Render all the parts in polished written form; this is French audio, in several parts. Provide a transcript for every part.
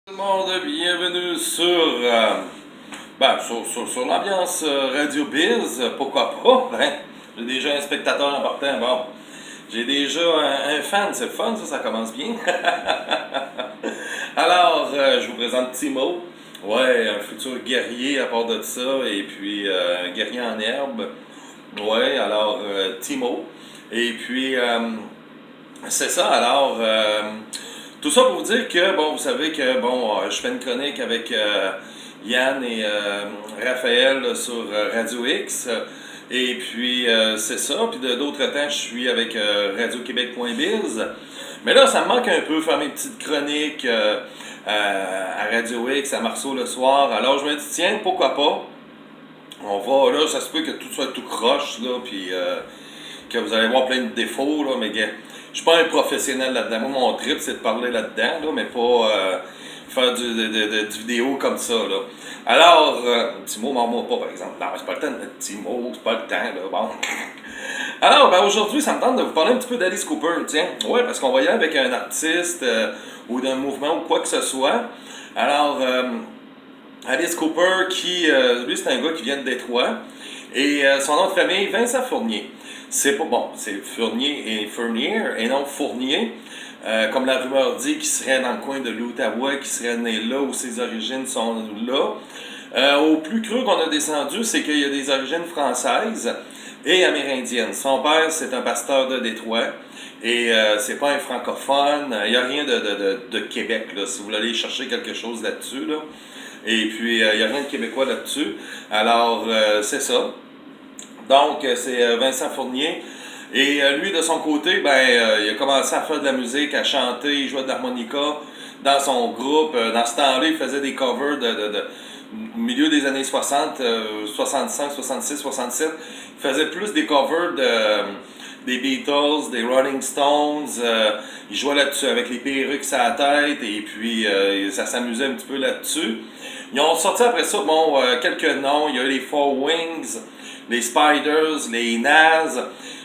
Tout le monde, bienvenue sur l'ambiance Radio Biz, pourquoi pas, hein? J'ai déjà un spectateur important, bon, j'ai déjà un fan, c'est le fun, ça commence bien. Alors, je vous présente Timo, ouais, un futur guerrier à part de ça, et puis un guerrier en herbe, ouais, alors Timo, et puis c'est ça, alors... tout ça pour vous dire que, bon, vous savez que, bon, je fais une chronique avec Yann et Raphaël sur Radio X. Et puis, c'est ça. Puis d'autres temps, je suis avec radioquebec.biz. Mais là, ça me manque un peu faire mes petites chroniques à Radio X, à Marceau le soir. Alors, je me dis, tiens, pourquoi pas? On va, là, ça se peut que tout soit tout croche, là, puis que vous allez voir plein de défauts, là, mais je suis pas un professionnel là-dedans. Moi, mon trip, c'est de parler là-dedans, là, mais pas faire du vidéo comme ça, là. Alors, Timo, m'en pas, par exemple. Non, c'est pas le temps de mettre Timo, c'est pas le temps, là, bon. Alors, ben, aujourd'hui, ça me tente de vous parler un petit peu d'Alice Cooper, tiens. Ouais, parce qu'on va y aller avec un artiste ou d'un mouvement ou quoi que ce soit. Alors, Alice Cooper, lui, c'est un gars qui vient de Détroit. Et son nom de famille, Vincent Fournier. C'est pas bon, c'est Fournier et non Fournier. Comme la rumeur dit, qui serait dans le coin de l'Outaouais, qui serait né là, où ses origines sont là. Au plus creux qu'on a descendu, c'est qu'il y a des origines françaises et amérindiennes. Son père, c'est un pasteur de Détroit. Et c'est pas un francophone. Il n'y a rien de Québec, là, si vous voulez aller chercher quelque chose là-dessus. Là. Et puis, il n'y a rien de québécois là-dessus. Alors, c'est ça. Donc, c'est Vincent Fournier. Et lui, de son côté, il a commencé à faire de la musique, à chanter, il jouait de l'harmonica dans son groupe. Dans ce temps-là, il faisait des covers au milieu des années 60, 65, 66, 67. Il faisait plus des covers des Beatles, des Rolling Stones. Il jouait là-dessus avec les perruques sur la tête et puis ça s'amusait un petit peu là-dessus. Ils ont sorti après ça, quelques noms. Il y a eu les Four Wings, les Spiders, les Nas.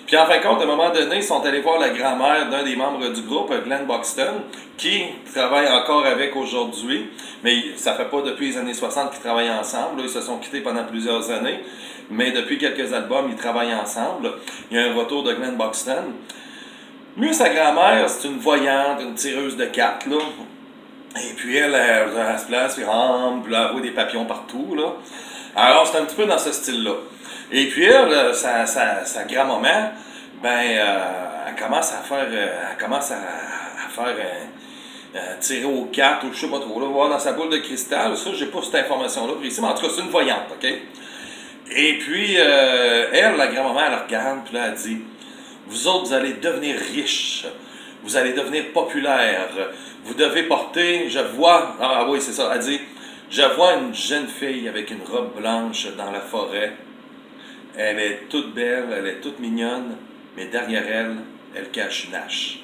Puis en fin de compte, à un moment donné, ils sont allés voir la grand-mère d'un des membres du groupe, Glenn Buxton, qui travaille encore avec aujourd'hui. Mais ça fait pas depuis les années 60 qu'ils travaillent ensemble. Là, ils se sont quittés pendant plusieurs années. Mais depuis quelques albums, ils travaillent ensemble. Il y a un retour de Glenn Buxton. Lui, sa grand-mère, c'est une voyante, une tireuse de cartes, là. Et puis elle se place, puis elle voit des papillons partout, là. Alors, c'est un petit peu dans ce style-là. Et puis elle, sa grand-maman, elle commence à faire, tirer aux cartes, ou je sais pas trop, là, voir dans sa boule de cristal. Ça, j'ai pas cette information-là précis, mais en tout cas, c'est une voyante, OK? Et puis, elle, la grand-maman, elle regarde, puis là, elle dit, vous autres, vous allez devenir riches, vous allez devenir populaires, vous devez porter, je vois, ah oui, c'est ça, elle dit, je vois une jeune fille avec une robe blanche dans la forêt. Elle est toute belle, elle est toute mignonne, mais derrière elle, elle cache une hache.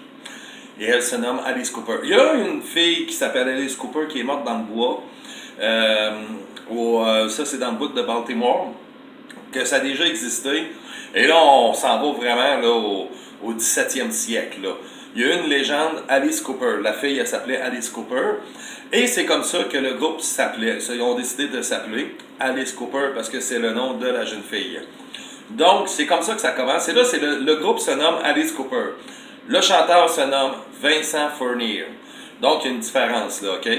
Et elle se nomme Alice Cooper. Il y a une fille qui s'appelle Alice Cooper qui est morte dans le bois. Ça, c'est dans le bout de Baltimore, que ça a déjà existé. Et là, on s'en va vraiment là, au 17e siècle. Là. Il y a une légende, Alice Cooper. La fille, elle s'appelait Alice Cooper. Et c'est comme ça que le groupe s'appelait. Ils ont décidé de s'appeler Alice Cooper parce que c'est le nom de la jeune fille. Donc, c'est comme ça que ça commence. Et là, le groupe se nomme Alice Cooper. Le chanteur se nomme Vincent Fournier. Donc, il y a une différence, là, OK?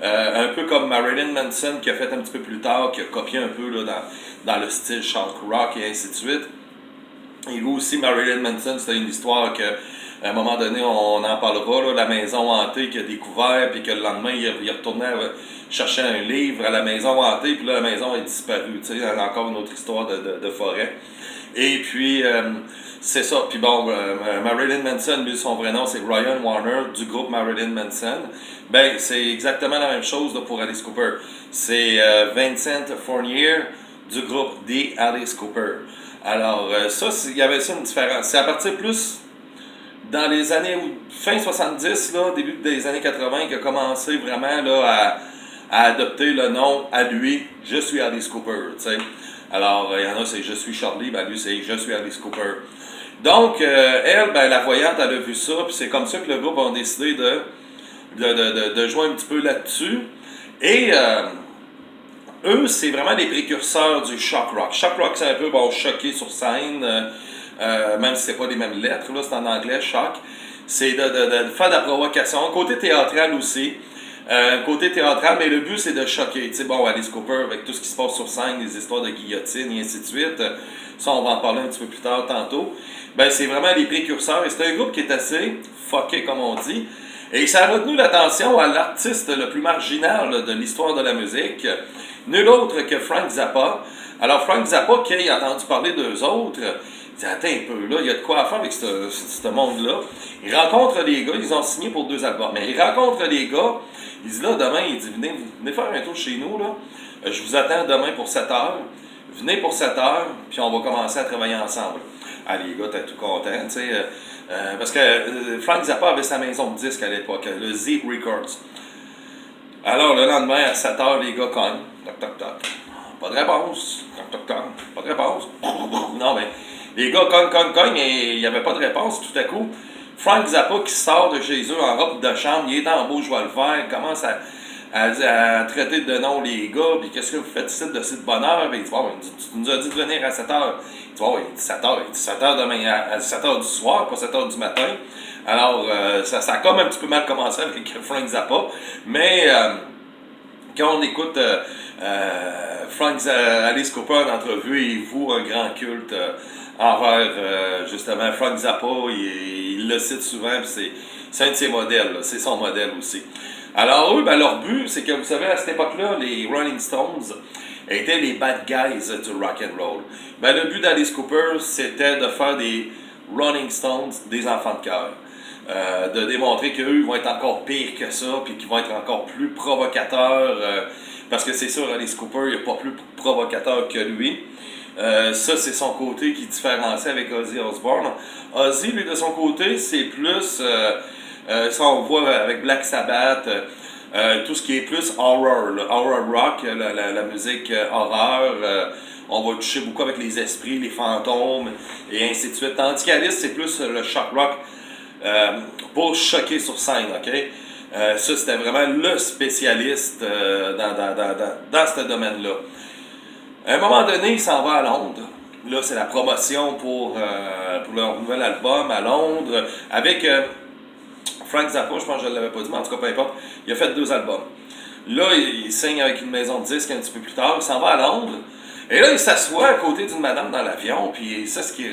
Un peu comme Marilyn Manson, qui a fait un petit peu plus tard, qui a copié un peu là, dans le style shark rock et ainsi de suite. Et lui aussi, Marilyn Manson, c'était une histoire que, à un moment donné, on en parlera, là, la maison hantée qu'il a découvert, puis que le lendemain, il retournait chercher un livre à la maison hantée, puis là, la maison est disparue. Tu sais, encore une autre histoire de forêt. Et puis, c'est ça. Puis bon, Marilyn Manson, lui, son vrai nom, c'est Ryan Warner, du groupe Marilyn Manson. Ben, c'est exactement la même chose là, pour Alice Cooper. C'est Vincent Fournier, du groupe The Alice Cooper. Alors, ça, il y avait ça une différence. C'est à partir plus dans les années fin 70, là, début des années 80, qu'il a commencé vraiment là, à adopter le nom à lui, je suis Alice Cooper, tu sais. Alors, il y en a, c'est je suis Charlie, lui, c'est je suis Alice Cooper. Donc, elle, la voyante, elle a vu ça, puis c'est comme ça que le groupe a décidé de de jouer un petit peu là-dessus. Et eux, c'est vraiment les précurseurs du shock rock. Shock rock, c'est un peu choquer sur scène, même si c'est pas les mêmes lettres, là, c'est en anglais, shock. C'est de faire de la provocation. Côté théâtral aussi. Côté théâtral, mais le but c'est de choquer. Tu sais, bon, Alice Cooper, avec tout ce qui se passe sur scène, les histoires de guillotine et ainsi de suite, ça on va en parler un petit peu plus tard tantôt. Ben, c'est vraiment les précurseurs et c'est un groupe qui est assez fucké, comme on dit. Et ça a retenu l'attention à l'artiste le plus marginal de l'histoire de la musique, nul autre que Frank Zappa. Alors, Frank Zappa, qui a entendu parler d'eux autres, il dit attends un peu, là, il y a de quoi à faire avec ce monde-là. Il rencontre des gars, ils ont signé pour 2 albums, mais il rencontre des gars, il dit là, demain, il dit venez faire un tour chez nous, là. Je vous attends demain pour 7 heures. Venez pour 7 heures, puis on va commencer à travailler ensemble. Ah, les gars, t'es tout content, tu sais. Parce que Frank Zappa avait sa maison de disques à l'époque, le Z Records. Alors, le lendemain, à 7 heures, les gars cognent. Toc, toc, toc. Pas de réponse. Toc, toc, toc. Pas de réponse. Non, mais les gars cognent, et il n'y avait pas de réponse. Tout à coup, Frank Zappa qui sort de chez eux en robe de chambre, il est en beau, je vais le faire, il commence à traiter de nom les gars, puis qu'est-ce que vous faites ici de cette bonne heure? Il dit, bon, tu nous as dit de venir à 7 heures. Il dit, bon, il dit 7 heures, il dit 7 heures demain, à 7 heures du soir, pas 7 heures du matin. Alors, ça a comme un petit peu mal commencé avec Frank Zappa, mais quand on écoute Alice Cooper en entrevue, il voue un grand culte envers justement Frank Zappa, il le cite souvent, puis c'est un de ses modèles, c'est son modèle aussi. Alors eux, ben, leur but, c'est que vous savez, à cette époque-là, les Rolling Stones étaient les bad guys du rock and roll. Ben, le but d'Alice Cooper, c'était de faire des Rolling Stones des enfants de cœur. De démontrer qu'eux vont être encore pires que ça, puis qu'ils vont être encore plus provocateurs, parce que c'est sûr, Alice Cooper, il n'est pas plus provocateur que lui. Ça, c'est son côté qui différencie avec Ozzy Osbourne. Ozzy, lui, de son côté, c'est plus... ça, on voit avec Black Sabbath, tout ce qui est plus horror, horror rock, la musique horreur. On va toucher beaucoup avec les esprits, les fantômes, et ainsi de suite. Tandis qu'Alice, c'est plus le shock rock pour choquer sur scène, OK? Ça, c'était vraiment le spécialiste dans ce domaine-là. À un moment donné, il s'en va à Londres. Là, c'est la promotion pour leur nouvel album à Londres, avec... Frank Zappa, je pense que je ne l'avais pas dit, mais en tout cas, peu importe, il a fait 2 albums. Là, il signe avec une maison de disques un petit peu plus tard, il s'en va à Londres, et là, il s'assoit à côté d'une madame dans l'avion, puis c'est ce qu'il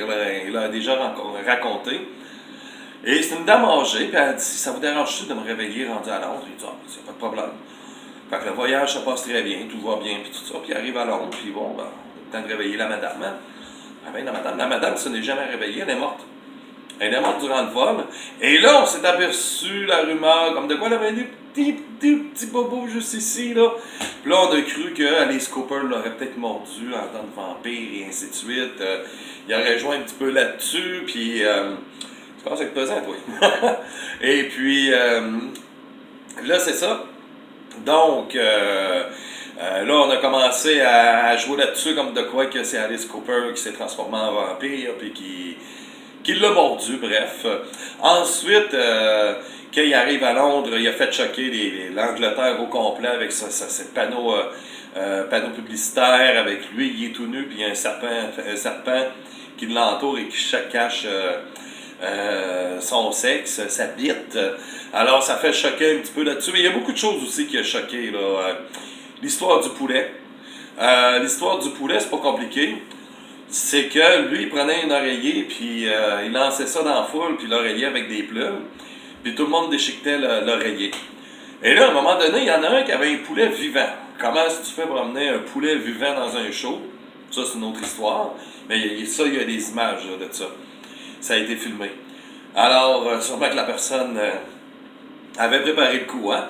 a déjà raconté. Et c'est une dame âgée, puis elle dit, ça vous dérange-tu de me réveiller rendu à Londres? Il dit, c'est pas de problème. Fait que le voyage se passe très bien, tout va bien, puis tout ça, puis il arrive à Londres, puis bon, ben, il a le temps de réveiller la madame. Hein? Ah ben, la madame ne se n'est jamais réveillée, elle est morte. Elle est morte durant le vol. Et là, on s'est aperçu la rumeur, comme de quoi elle avait des petits bobos juste ici, là. Puis là, on a cru que Alice Cooper l'aurait peut-être mordu en tant que vampire et ainsi de suite. Il aurait joué un petit peu là-dessus, puis... tu commences à être pesant, toi. Et puis, là, c'est ça. Donc, là, on a commencé à jouer là-dessus, comme de quoi que c'est Alice Cooper qui s'est transformé en vampire, puis qui l'a mordu, bref. Ensuite, quand il arrive à Londres, il a fait choquer l'Angleterre au complet avec ses panneaux publicitaires avec lui, il est tout nu, puis il y a un serpent qui l'entoure et qui cache son sexe, sa bite. Alors, ça fait choquer un petit peu là-dessus. Mais il y a beaucoup de choses aussi qui a choqué, là. L'histoire du poulet. L'histoire du poulet, c'est pas compliqué. C'est que lui, il prenait un oreiller, puis il lançait ça dans la foule, puis l'oreiller avec des plumes, puis tout le monde déchiquetait l'oreiller. Et là, à un moment donné, il y en a un qui avait un poulet vivant. Comment est-ce que tu fais pour amener un poulet vivant dans un show? Ça, c'est une autre histoire. Mais ça, il y a des images là, de ça. Ça a été filmé. Alors, sûrement que la personne avait préparé le coup, hein?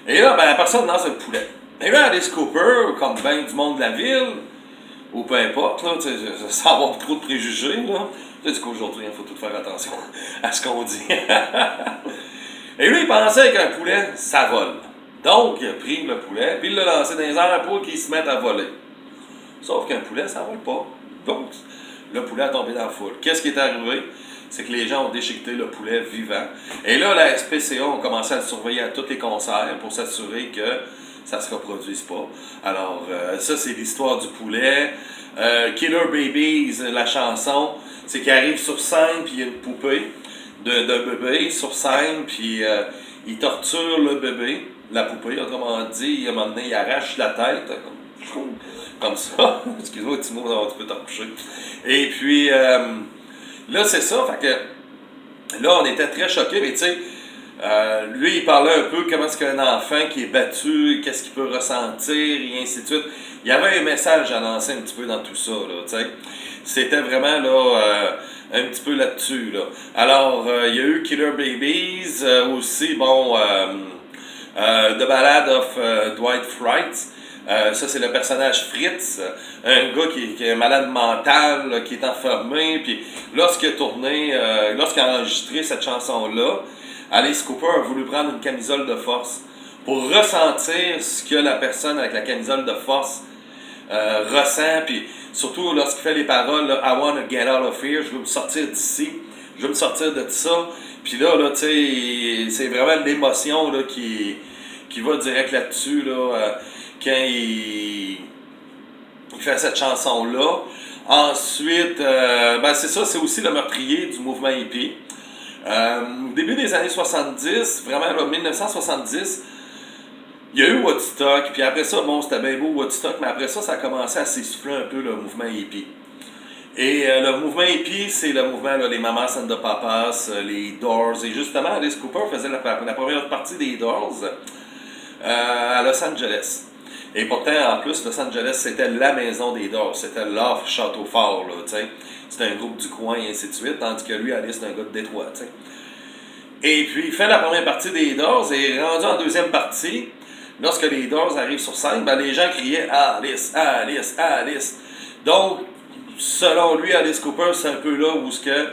Et là, ben, la personne lance le poulet. Et là, Alice Cooper, comme bien du monde de la ville, ou peu importe, là, sans avoir trop de préjugés, là. Tu sais qu'aujourd'hui, il faut tout faire attention à ce qu'on dit. Et lui, il pensait qu'un poulet, ça vole. Donc, il a pris le poulet, puis il l'a lancé dans les airs pour qu'il se mette à voler. Sauf qu'un poulet, ça vole pas. Donc, le poulet a tombé dans la foule. Qu'est-ce qui est arrivé? c'est que les gens ont déchiqueté le poulet vivant. Et là, la SPCA ont commencé à le surveiller à tous les concerts pour s'assurer que ça ne se reproduise pas. Alors, ça, c'est l'histoire du poulet. Killer Babies, la chanson, c'est qu'il arrive sur scène, puis il y a une poupée d'un bébé sur scène, puis il torture le bébé, la poupée, autrement dit, à un moment donné, il arrache la tête, comme ça. Excuse-moi, Timo, tu peux t'en coucher. Et puis, là, c'est ça, fait que là, on était très choqués, mais tu sais, lui, il parlait un peu comment est-ce qu'un enfant qui est battu, qu'est-ce qu'il peut ressentir, et ainsi de suite. Il y avait un message à lancer un petit peu dans tout ça, là, tu sais. C'était vraiment, là, un petit peu là-dessus, là. Alors, il y a eu Killer Babies, aussi, bon, The Ballad of Dwight Frite. Ça, c'est le personnage Fritz, un gars qui est malade mental, là, qui est enfermé. Puis lorsqu'il a tourné, lorsqu'il a enregistré cette chanson-là, Alice Cooper a voulu prendre une camisole de force pour ressentir ce que la personne avec la camisole de force ressent. Puis surtout lorsqu'il fait les paroles, là, I wanna get out of here, je veux me sortir d'ici, je veux me sortir de ça. Puis là, tu sais, c'est vraiment l'émotion là, qui va direct là-dessus. Là, quand il fait cette chanson-là. Ensuite, ben c'est ça, c'est aussi le meurtrier du mouvement hippie. Au début des années 70, vraiment là, 1970, il y a eu Woodstock, puis après ça, bon, c'était bien beau Woodstock, mais après ça, ça a commencé à s'essouffler un peu le mouvement hippie. Et le mouvement hippie, c'est le mouvement, là, les Mamas and the Papas, les Doors, et justement, Alice Cooper faisait la première partie des Doors à Los Angeles. Et pourtant, en plus, Los Angeles, c'était la maison des Doors. C'était leur château fort, là, tu sais. C'était un groupe du coin, et ainsi de suite. Tandis que lui, Alice, c'est un gars de Détroit, tu sais. Et puis, il fait la première partie des Doors, et rendu en deuxième partie, lorsque les Doors arrivent sur scène, ben, les gens criaient « Alice, Alice, Alice ». Donc, selon lui, Alice Cooper, c'est un peu là où ce que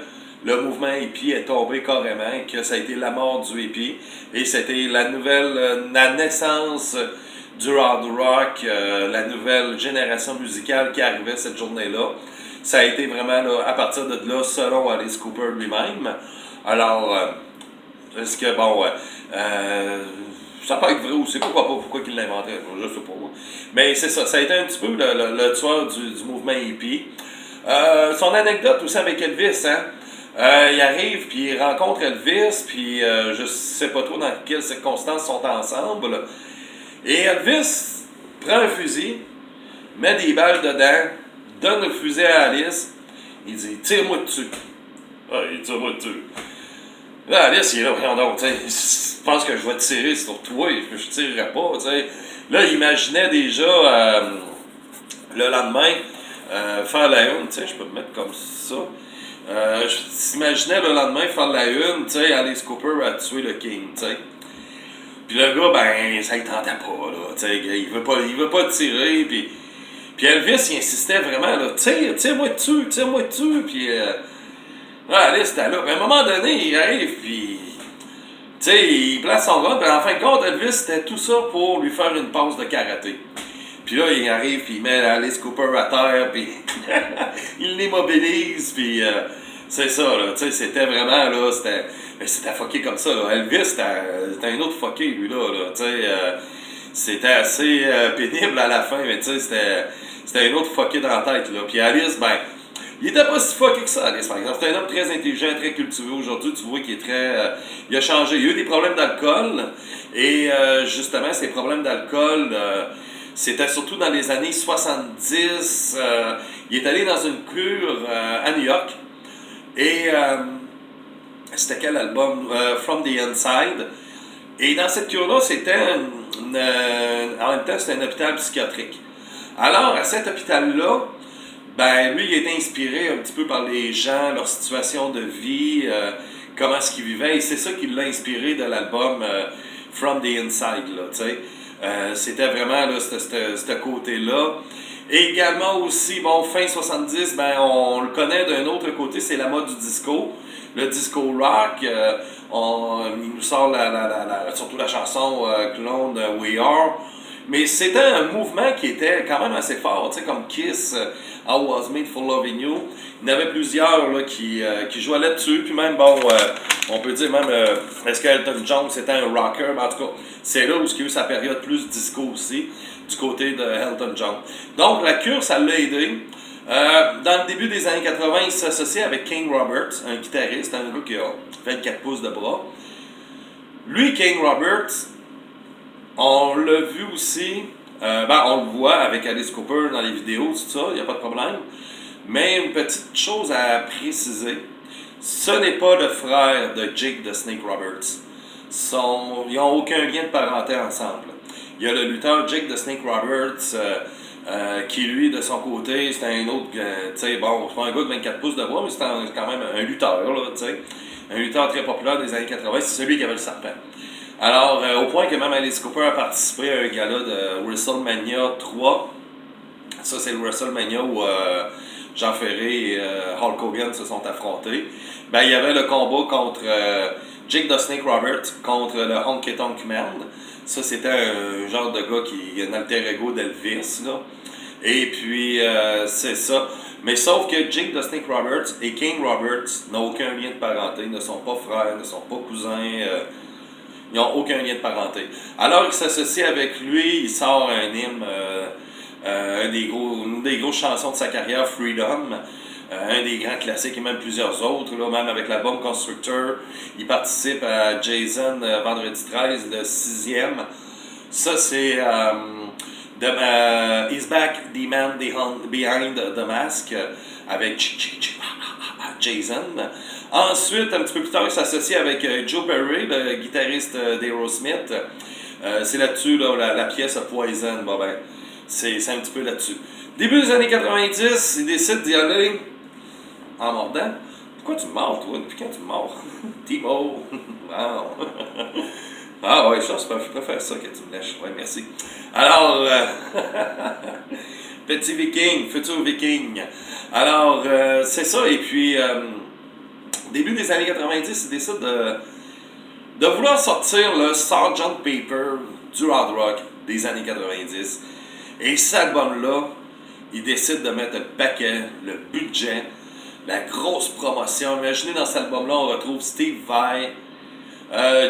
le mouvement hippie est tombé carrément, que ça a été la mort du hippie, et c'était la naissance du hard rock, la nouvelle génération musicale qui arrivait cette journée-là. Ça a été vraiment là, à partir de là, selon Alice Cooper lui-même. Alors, est-ce que, bon, ça peut être vrai aussi, pourquoi il l'inventait, je sais pas. Mais c'est ça, ça a été un petit peu le tueur du mouvement hippie. Son anecdote aussi avec Elvis, hein. Il arrive, puis il rencontre Elvis, puis je sais pas trop dans quelles circonstances ils sont ensemble. Et Elvis prend un fusil, met des balles dedans, donne le fusil à Alice, il dit « Tire-moi dessus ». Ah, il dit « Tire-moi dessus ». Là, Alice, il est là, voyons donc, je pense que je vais tirer sur toi, je tirerai pas, tu sais. Là, il imaginait déjà le lendemain faire la une, tu sais, je peux me mettre comme ça. Je t'imaginais le lendemain faire la une, tu sais, Alice Cooper a tué le King, tu sais. Puis le gars, ben, ça il tentait pas, là, tu sais, il veut pas tirer, puis Elvis, il insistait vraiment, là, tire-moi dessus, puis Alice était là. Puis à un moment donné, il arrive, puis, tu sais, il place son gun, puis en fin de compte, Elvis, c'était tout ça pour lui faire une passe de karaté. Puis là, il arrive, puis il met Alice Cooper à terre, puis il l'immobilise, puis c'est ça, là, tu sais, c'était vraiment, là, c'était fucké comme ça, là. Elvis, c'était un autre fucké, lui, là, tu sais, c'était assez pénible à la fin, mais tu sais, c'était un autre fucké dans la tête, là. Puis Alice, ben, il était pas si fucké que ça, Alice, par exemple. C'est un homme très intelligent, très cultivé. Aujourd'hui, tu vois qu'il est très... il a changé. Il a eu des problèmes d'alcool, et justement, ces problèmes d'alcool... c'était surtout dans les années 70. Il est allé dans une cure à New York. Et c'était quel album? From the Inside. Et dans cette cure-là, c'était en même temps, c'était un hôpital psychiatrique. Alors, à cet hôpital-là, ben, lui, il était inspiré un petit peu par les gens, leur situation de vie, comment est-ce qu'ils vivaient. Et c'est ça qui l'a inspiré de l'album From the Inside, là, tu sais. C'était vraiment là, ce côté-là. Et également aussi, bon, fin 70, ben, on le connaît d'un autre côté, c'est la mode du disco. Le disco rock, il nous sort surtout la chanson Clone We Are. Mais c'était un mouvement qui était quand même assez fort, tu sais, comme Kiss I Was Made for Loving You. Il y en avait plusieurs là, qui jouaient là-dessus. Puis même, bon, on peut dire même, est-ce que Elton John c'était un rocker? Mais en tout cas, c'est là où il y a eu sa période plus disco aussi, du côté de Elton John. Donc, la cure, ça l'a aidé. Dans le début des années 80, il s'associe avec King Roberts, un guitariste, un gars qui a 24 pouces de bras. Lui, King Roberts, on l'a vu aussi, on le voit avec Alice Cooper dans les vidéos, tout ça, il n'y a pas de problème. Mais une petite chose à préciser, ce n'est pas le frère de Jake the Snake Roberts. Ils n'ont aucun lien de parenté ensemble. Il y a le lutteur Jake the Snake Roberts, qui lui, de son côté, c'est un autre, tu sais, bon, c'est pas un gars de 24 pouces de bois, mais c'est quand même un lutteur, là, tu sais. Un lutteur très populaire des années 80, c'est celui qui avait le serpent. Alors, au point que même Alice Cooper a participé à un gala de WrestleMania 3. Ça, c'est le WrestleMania où Jean Ferré et Hulk Hogan se sont affrontés. Ben, il y avait le combat contre Jake the Snake Roberts contre le Honky Tonk Man. Ça, c'était un genre de gars qui est un alter ego d'Elvis, là. Et puis, c'est ça. Mais sauf que Jake the Snake Roberts et King Roberts n'ont aucun lien de parenté, ne sont pas frères, ne sont pas cousins, ils n'ont aucun lien de parenté. Alors, il s'associe avec lui, il sort un hymne, une des grosses chansons de sa carrière, Freedom, un des grands classiques et même plusieurs autres, là, même avec l'album Constructor. Il participe à Jason Vendredi 13, le 6e. Ça, c'est He's Back, The Man Behind the Mask, avec Jason. Ensuite, un petit peu plus tard, il s'associe avec Joe Perry, le guitariste d'Aerosmith. C'est là-dessus, là, la pièce Poison. Bon, ben, c'est un petit peu là-dessus. Début des années 90, il décide d'y aller en mordant. Pourquoi tu me mords, toi? Depuis quand tu me mords? Timo! Wow. Ah ouais, je préfère ça que tu me lèches. Ouais, merci. Alors, petit viking, futur viking. Alors, c'est ça. Et puis, début des années 90, il décide de vouloir sortir le Sgt. Pepper du hard rock des années 90. Et cet album-là, il décide de mettre le paquet, le budget, la grosse promotion. Imaginez, dans cet album-là, on retrouve Steve Vai,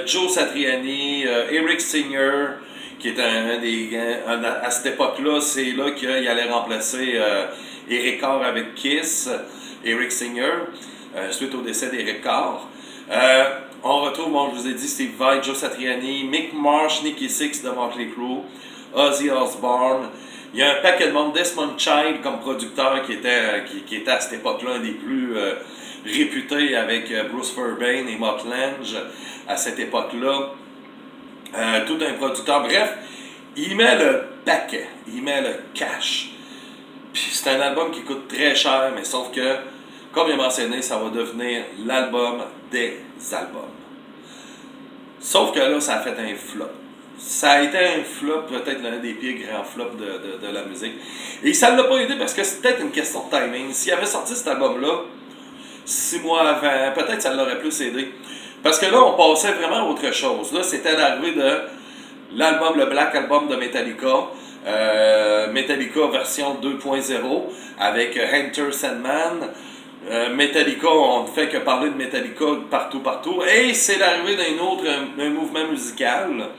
Joe Satriani, Eric Singer, qui est à cette époque-là, c'est là qu'il allait remplacer Eric Carr avec Kiss, Eric Singer, suite au décès d'Eric Carr. On retrouve, bon, je vous ai dit, Steve Vai, Joe Satriani, Mick Marsh, Nicky Sixx de Motley Crue, Ozzy Osbourne. Il y a un paquet de monde, Desmond Child comme producteur qui était à cette époque-là un des plus réputés avec Bruce Fairbairn et Mutt Lange à cette époque-là. Tout un producteur. Bref, il met le paquet, il met le cash. Puis c'est un album qui coûte très cher, mais sauf que, comme j'ai mentionné, ça va devenir l'album des albums. Sauf que là, ça a fait un flop. Ça a été un flop, peut-être l'un des pires grands flops de la musique. Et ça ne l'a pas aidé parce que c'est peut-être une question de timing. S'il avait sorti cet album-là 6 mois avant, peut-être ça l'aurait plus aidé. Parce que là, on passait vraiment à autre chose. Là, c'était l'arrivée de l'album, le Black Album de Metallica. Metallica version 2.0 avec Enter Sandman. Metallica, on ne fait que parler de Metallica partout. Et c'est l'arrivée d'un mouvement musical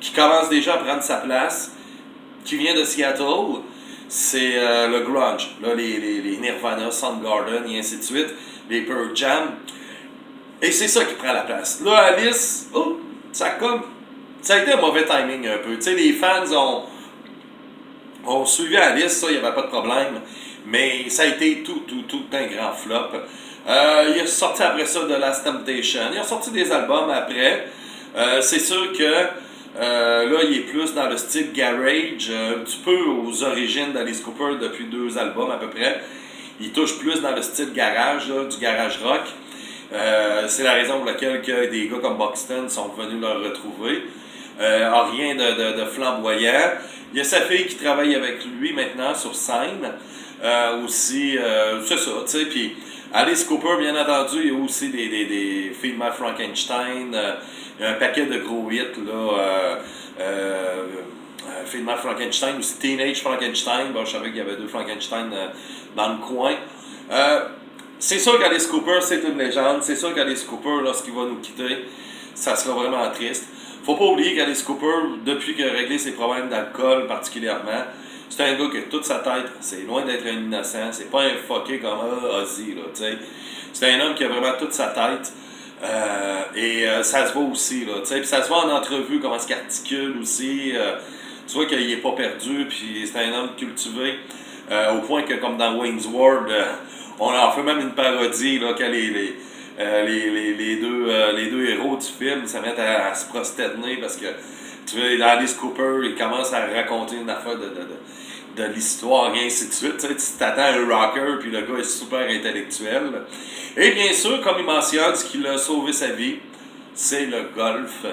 qui commence déjà à prendre sa place, qui vient de Seattle. C'est le grunge. Là, les Nirvana, Soundgarden et ainsi de suite. Les Pearl Jam. Et c'est ça qui prend la place. Là, Alice, ça a été un mauvais timing un peu. Tu sais, les fans ont suivi Alice, ça, il n'y avait pas de problème. Mais ça a été tout un grand flop. Il a sorti après ça de Last Temptation. Il a sorti des albums après. C'est sûr que là, il est plus dans le style garage, un petit peu aux origines d'Alice Cooper depuis 2 albums à peu près. Il touche plus dans le style garage, là, du garage rock. C'est la raison pour laquelle des gars comme Buxton sont venus le retrouver. Rien de flamboyant. Il y a sa fille qui travaille avec lui maintenant sur scène. Aussi, c'est ça, tu sais. Puis Alice Cooper, bien entendu, il y a aussi des films à Frankenstein. Il y a un paquet de gros hits, là. finalement Frankenstein, aussi Teenage Frankenstein. Bon, je savais qu'il y avait 2 Frankenstein dans le coin. C'est sûr qu'Alice Cooper, c'est une légende. C'est sûr qu'Alice Cooper, lorsqu'il va nous quitter, ça sera vraiment triste. Faut pas oublier qu'Alice Cooper, depuis qu'il a réglé ses problèmes d'alcool particulièrement, c'est un gars qui a toute sa tête, c'est loin d'être un innocent, c'est pas un fucké comme Ozzy, là, tu sais. C'est un homme qui a vraiment toute sa tête. Ça se voit aussi, là, tu sais. Puis ça se voit en entrevue, comment il articule aussi. Tu vois qu'il est pas perdu, puis c'est un homme cultivé. Au point que, comme dans Wayne's World, on en fait même une parodie, là, quand les deux héros du film se mettent à se prosterner parce que tu vois, Alice Cooper, il commence à raconter une affaire de l'histoire et ainsi de suite. Tu t'attends à un rocker, puis le gars est super intellectuel. Et bien sûr, comme il mentionne, ce qui a sauvé sa vie, c'est le golf.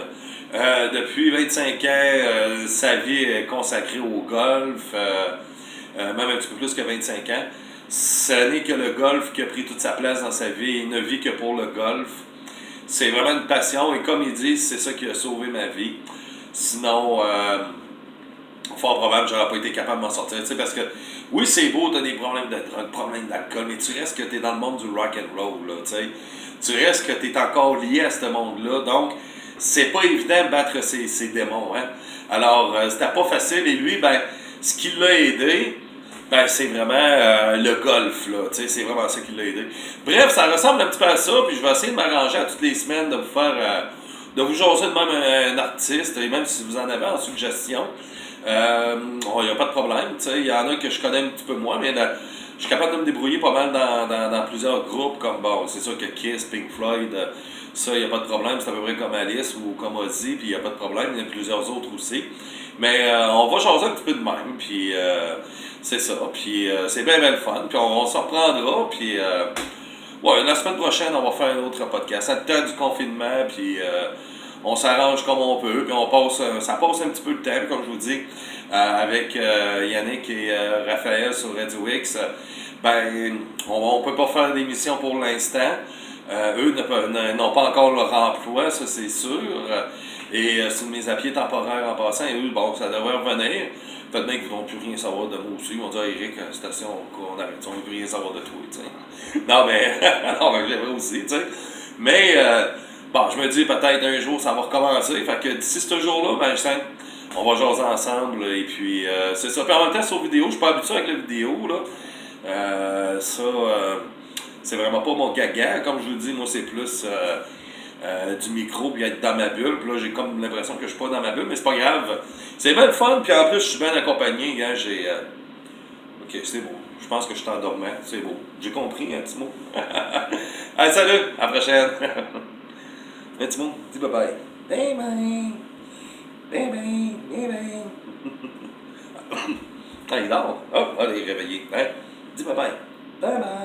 Depuis 25 ans, sa vie est consacrée au golf, même un petit peu plus que 25 ans. Ce n'est que le golf qui a pris toute sa place dans sa vie. Il ne vit que pour le golf. C'est vraiment une passion et comme il dit, c'est ça qui a sauvé ma vie. Sinon, fort probable que j'aurais pas été capable de m'en sortir. Parce que oui, c'est beau, tu as des problèmes de drogue, problèmes d'alcool, mais tu restes que tu es dans le monde du rock and roll. Là, tu restes que tu es encore lié à ce monde-là. Donc, c'est pas évident de battre ces démons. Hein? Alors, c'était pas facile. Et lui, ben, ce qui l'a aidé, ben, c'est vraiment le golf, là. C'est vraiment ça qui l'a aidé. Bref, ça ressemble un petit peu à ça, puis je vais essayer de m'arranger à toutes les semaines de vous faire, de vous jaser de même un artiste, et même si vous en avez en suggestion, il n'y a pas de problème. Il y en a que je connais un petit peu moins, mais je suis capable de me débrouiller pas mal dans plusieurs groupes, comme, bon, c'est sûr que Kiss, Pink Floyd, ça, il n'y a pas de problème, c'est à peu près comme Alice ou comme Ozzy, puis il n'y a pas de problème, il y en a plusieurs autres aussi. Mais on va jaser un petit peu de même, puis c'est ça, puis c'est bien le fun, puis on s'en reprendra, puis ouais, la semaine prochaine, on va faire un autre podcast, à le temps du confinement, puis on s'arrange comme on peut, puis ça passe un petit peu de temps, comme je vous dis, avec Yannick et Raphaël sur Radio X, ben, on peut pas faire d'émission pour l'instant. Eux n'ont pas encore leur emploi, ça c'est sûr. Et c'est une mise à pied temporaire en passant. Et eux, bon, ça devrait revenir. Peut-être bien qu'ils ne vont plus rien savoir de moi aussi. Ils vont dire, Eric, station, on arrête, on ne veut plus rien savoir de toi, tu sais. Non, mais, non, mais j'aimerais aussi, tu sais. Mais, bon, je me dis, peut-être un jour, ça va recommencer. Fait que d'ici ce jour-là, ben, je sens, on va jaser ensemble. Et puis, c'est ça. Puis en même temps, sur vidéo, je suis pas habitué avec la vidéo, là. C'est vraiment pas mon gaga. Comme je vous dis, moi, c'est plus du micro puis être dans ma bulle. Puis là, j'ai comme l'impression que je suis pas dans ma bulle, mais c'est pas grave. C'est bien le fun, puis en plus, je suis bien accompagné. Hein, ok, c'est beau. Je pense que je suis endormant. C'est beau. J'ai compris, un petit mot. Allez, salut! À la prochaine! Un petit mot. Dis bye-bye. Bye-bye! Bye-bye! Bye-bye! Ah, il dort. Oh, allez, réveillé. Hein? Dis bye-bye. Bye-bye!